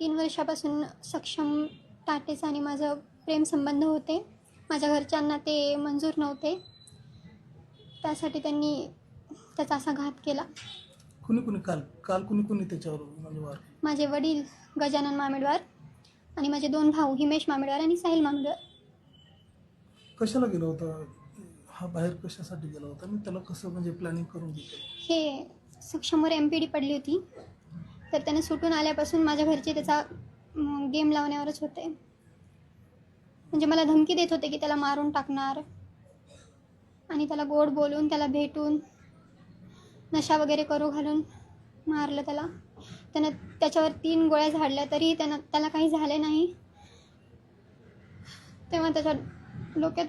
3 वर्षापासून सक्षम टाटेचा आणि माझं प्रेमसंबंध होते. माझ्या घरच्यांना ते मंजूर नव्हते. त्यासाठी त्यांनी त्याचा असा घात केला. कुणी काल कुणी त्याच्यावर म्हणजे वार? माझे वडील गजानन मामेडवार आणि माझे 2 भाऊ हिमेश मामेडवार आणि साहिल मामेडवार. कशाला गेला होता हा बाहेर, कशासाठी गेला होता आणि त्याला कसं म्हणजे प्लॅनिंग करून घेतलं? हे सक्षमवर MPD पडली होती, तर त्याने सुटून आल्यापासून माझ्या घरचे त्याचा गेम लावण्यावरच होते. म्हणजे मला धमकी देत होते की त्याला मारून टाकणार आणि त्याला गोड बोलून त्याला भेटून नशा वगैरे करू घालून मारलं त्याला. त्यानं त्याच्यावर 3 गोळ्या झाडल्या तरी त्याला काही झाले नाही. तेव्हा त्याच्या डोक्यात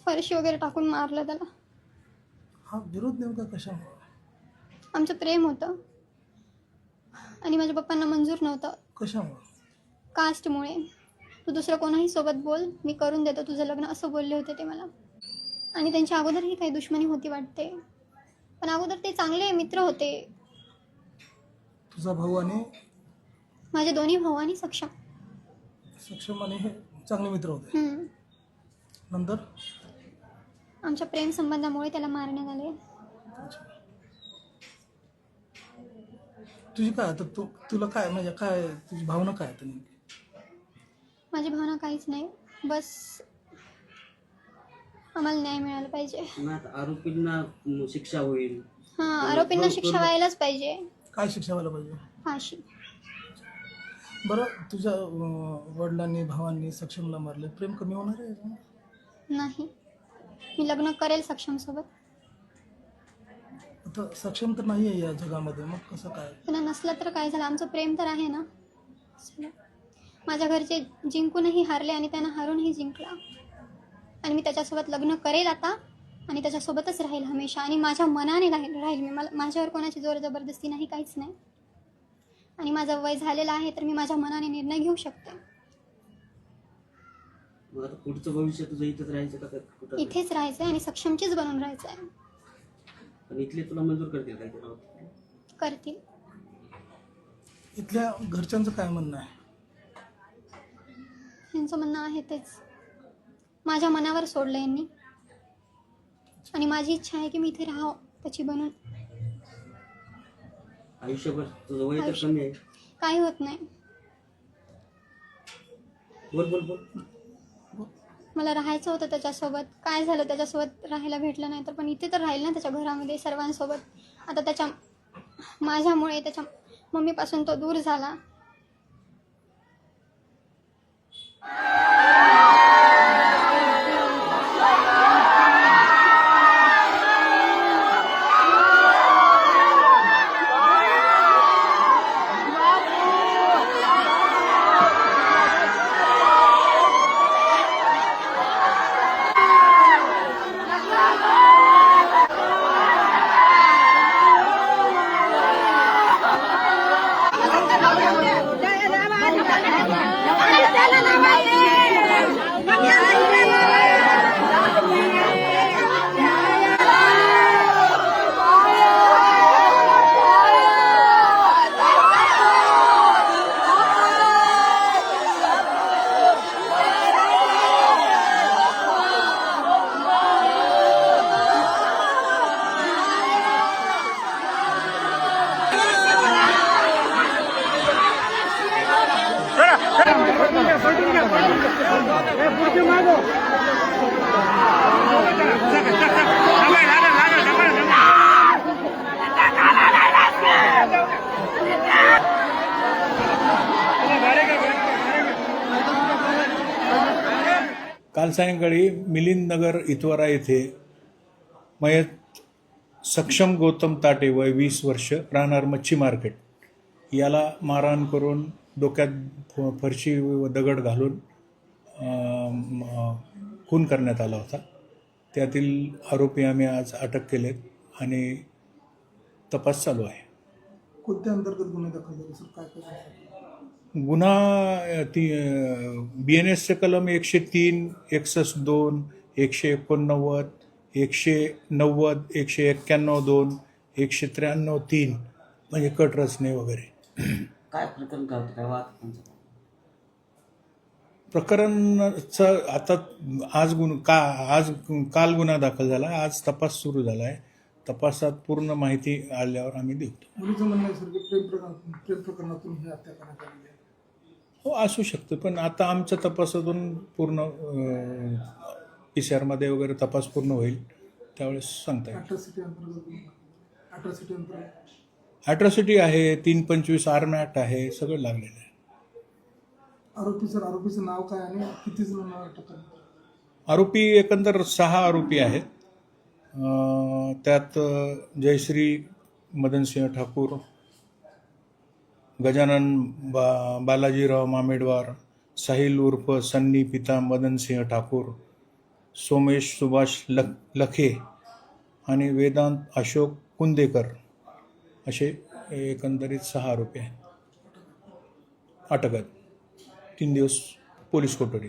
फरशी वगैरे टाकून मारलं त्याला. हा विरोध नेमका कशामुळे? आमचं प्रेम होतं आणि माझ्या पप्पांना मंजूर नव्हतं. कशामुळे? कास्टमुळे. तू दुसरं कोणाही सोबत बोल, मी करून देतो तुझं लग्न, असं बोलले होते ते मला. आणि त्यांच्या अगोदरही काही दुश्मनी होती वाटते, पण अगोदर ते चांगले मित्र होते. तुझा भाऊ आणि माझे 2 भाऊ आणि सक्षम आणि हे चांगले मित्र होते. नंतर आमच्या प्रेम संबंधामुळे त्याला मारण्यात आले. तुझी काय आता तुला काय म्हणजे काय तुझी भावना काय आता नेमकी? माझी भावना काहीच नाही, बस आम्हाला न्याय मिळाला पाहिजे. आरोपींना शिक्षा होईल. आरोपींना शिक्षा व्हायलाच पाहिजे. काय शिक्षा व्हायला पाहिजे? फाशी. बरं, तुझ्या वडिलांनी भावांनी सक्षमला मारले, प्रेम कमी होणार आहे? नाही, मी लग्न करेल सक्षम सोबत. आता सक्षम तर नाही आहे या जगामध्ये, मग कसं काय? त्यांना नसलं तर काय झालं, आमचं प्रेम तर आहे ना. माझ्या घरचे जिंकूनही हारले आणि त्यांना हारूनही जिंकला. आणि मी त्याच्यासोबत लग्न करेल आता आणि त्याच्यासोबतच राहील हमेशा. आणि माझ्या मनाने राहील मी. माझ्यावर कोणाची जोर जबरदस्ती नाही, काहीच नाही. आणि माझं वय झालेलं आहे तर मी माझ्या मनाने निर्णय घेऊ शकते. मग आता पुढचं भविष्य तुझं इथेच राहायचं का कुठं? इथेच राहायचं आहे आणि सक्षमचीच बनून राहायचं आहे. पण इथले तुला मंजूर करतील काय? करतील. इथल्या घरच्यांचं काय म्हणणं आहे? यांचं म्हणणं आहे तेच, माझ्या मनावर सोडलं यांनी. आणि माझी इच्छा आहे की मी इथे राहावं त्याची बनून. आयुष्यभर तुझं वय तर कमी आहे. काही होत नाही. बोल. मला राहायचं होतं त्याच्यासोबत. काय झालं, त्याच्यासोबत राहायला भेटलं नाही तर, पण इथे तर राहील ना त्याच्या घरामध्ये सर्वांसोबत. आता माझ्यामुळे त्याच्या मम्मीपासून तो दूर झाला. काल सायंकाळी मिलिंद नगर इतवारा येथे मयत सक्षम गौतम ताटे वय 20 वर्ष राहणार मच्छी मार्केट याला मारहाण करून डोक्यात फरशी व दगड घालून खून करण्यात आला होता. त्यातील आरोपी आम्ही आज अटक केलेत आणि तपास चालू आहे. कोणत्या अंतर्गत गुन्हे दाखल झाले सर? काय गुन्हा BNSचे कलम 103, 61(2), 189, 190, 191(2), 193(3) म्हणजे कट रचने वगैरे. काय प्रकरण काय होतं, काय वाद? प्रकरणाचं आता आज काल गुन्हा दाखल झाला, आज तपास सुरू झाला आहे. तपासात पूर्ण माहिती आल्यावर आम्ही देऊ. मुलीचं म्हणणं आहे सर की प्रेम प्रकरणातून ही हत्या करण्यात आलेली आहे. हो, असू शकतं, पण आता आमच्या तपासातून पूर्ण PCR वगैरे तपास पूर्ण होईल त्यावेळेस सांगता येईल. अट्रॉसिटी अंतर्गत ॲट्रॉसिटी आहे, 325 आर्म ॲक्ट आहे, सगळं लागलेलं आहे. आरोपीचं नाव काय आणि किती जणांना अटक करण्यात आली? आरोपी एकंदर 6 आरोपी आहेत. त्यात जयश्री मदनसिंह ठाकूर, गजानन बालाजीराव मामेडवार, साहिल उर्फ सन्नी पिता मदनसिंह ठाकूर, सोमेश सुभाष लखे आणि वेदांत अशोक कुंदेकर असे एकंदरीत 6 आरोपी आहेत. अटक आहेत. 3 दिवस पोलीस कोठडी.